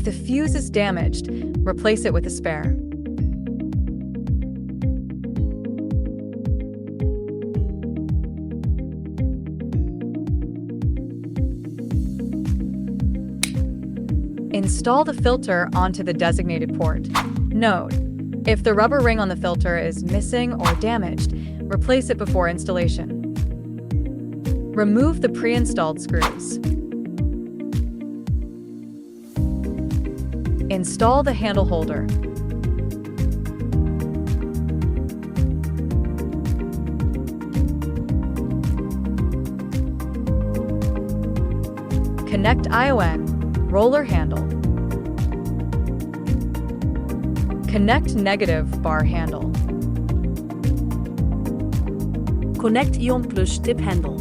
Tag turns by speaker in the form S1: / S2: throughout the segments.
S1: If the fuse is damaged, replace it with a spare. Install the filter onto the designated port. Note: if the rubber ring on the filter is missing or damaged, replace it before installation. Remove the pre-installed screws. Install the handle holder. Connect ION roller handle. Connect negative bar handle.
S2: Connect ion plus tip handle.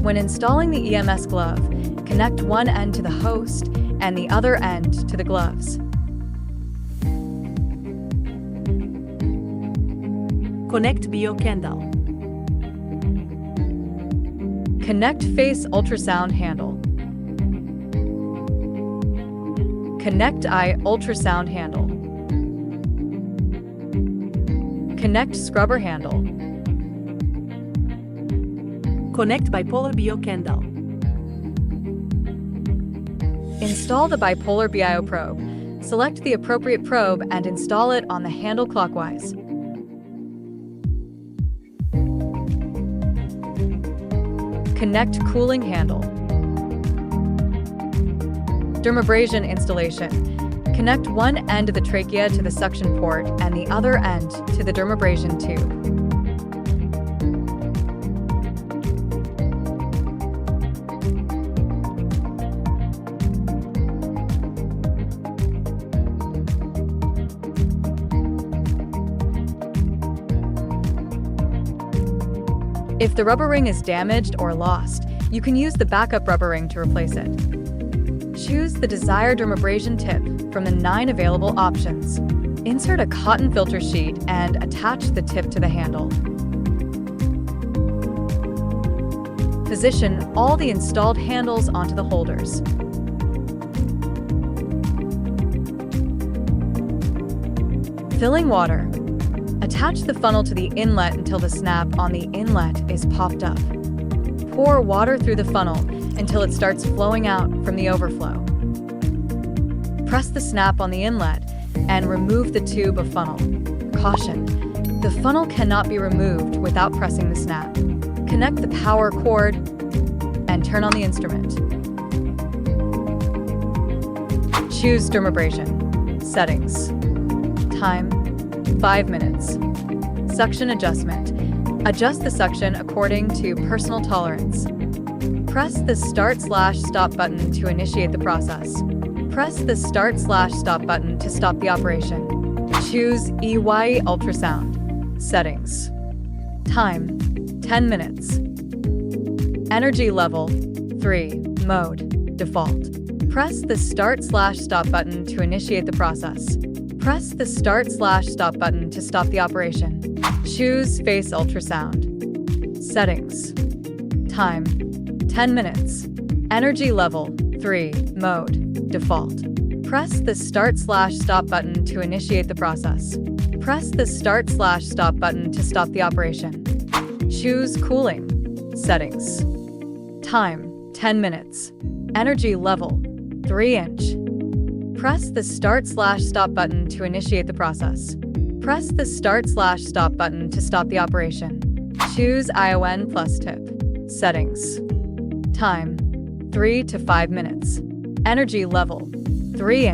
S1: When installing the EMS glove, connect one end to the host and the other end to the gloves.
S2: Connect bio candle.
S1: Connect face ultrasound handle. Connect eye ultrasound handle. Connect scrubber handle.
S2: Connect bipolar bio candle.
S1: Install the bipolar BIO probe. Select the appropriate probe and install it on the handle clockwise. Connect cooling handle. Dermabrasion installation. Connect one end of the trachea to the suction port and the other end to the dermabrasion tube. If the rubber ring is damaged or lost, you can use the backup rubber ring to replace it. Choose the desired dermabrasion tip from the 9 available options. Insert a cotton filter sheet and attach the tip to the handle. Position all the installed handles onto the holders. Filling water. Attach the funnel to the inlet until the snap on the inlet is popped up. Pour water through the funnel until it starts flowing out from the overflow. Press the snap on the inlet and remove the tube of funnel. Caution: the funnel cannot be removed without pressing the snap. Connect the power cord and turn on the instrument. Choose dermabrasion. Settings. Time: 5 minutes. Suction adjustment. Adjust the suction according to personal tolerance. Press the Start/Stop button to initiate the process. Press the Start/Stop button to stop the operation. Choose EYE ultrasound. Settings. Time: 10 minutes. Energy level: 3. Mode: default. Press the Start/Stop button to initiate the process. Press the Start/Stop button to stop the operation. Choose face ultrasound. Settings. Time: 10 minutes. Energy level: 3. Mode: default. Press the Start/Stop button to initiate the process. Press the Start/Stop button to stop the operation. Choose cooling. Settings. Time: 10 minutes. Energy level: 3". Press the Start/Stop button to initiate the process. Press the Start/Stop button to stop the operation. Choose ION plus tip. Settings. Time: 3 to 5 minutes. Energy level: 3".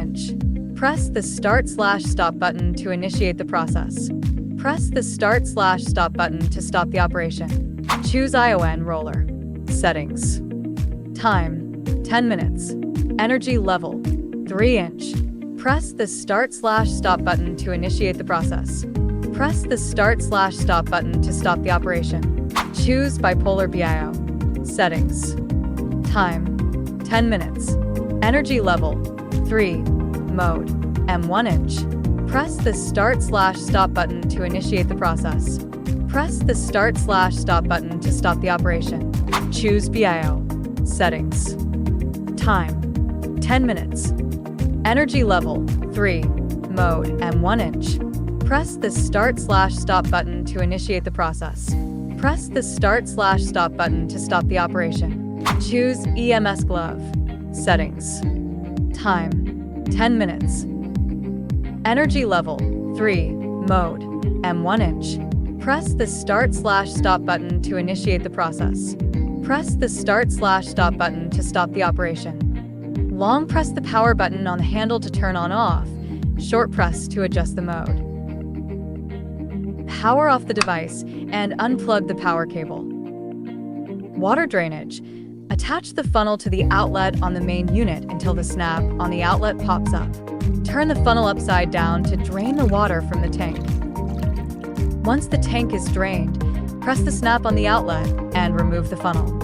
S1: Press the Start/Stop button to initiate the process. Press the Start/Stop button to stop the operation. Choose ION roller. Settings. Time: 10 minutes. Energy level: 3". Press the Start/Stop button to initiate the process. Press the Start/Stop button to stop the operation. Choose bipolar BIO. Settings. Time: 10 minutes. Energy level: 3. Mode: M1". Press the Start/Stop button to initiate the process. Press the Start/Stop button to stop the operation. Choose BIO. Settings. Time, 10 minutes. Energy level, 3. Mode, M1 inch. Press the Start/Stop button to initiate the process. Press the Start/Stop button to stop the operation. Choose EMS glove. Settings. Time, 10 minutes. Energy level, 3. Mode, M1 inch. Press the Start/Stop button to initiate the process. Press the Start/Stop button to stop the operation. Long press the power button on the handle to turn on/off. Short press to adjust the mode. Power off the device and unplug the power cable. Water drainage. Attach the funnel to the outlet on the main unit until the snap on the outlet pops up. Turn the funnel upside down to drain the water from the tank. Once the tank is drained, press the snap on the outlet and remove the funnel.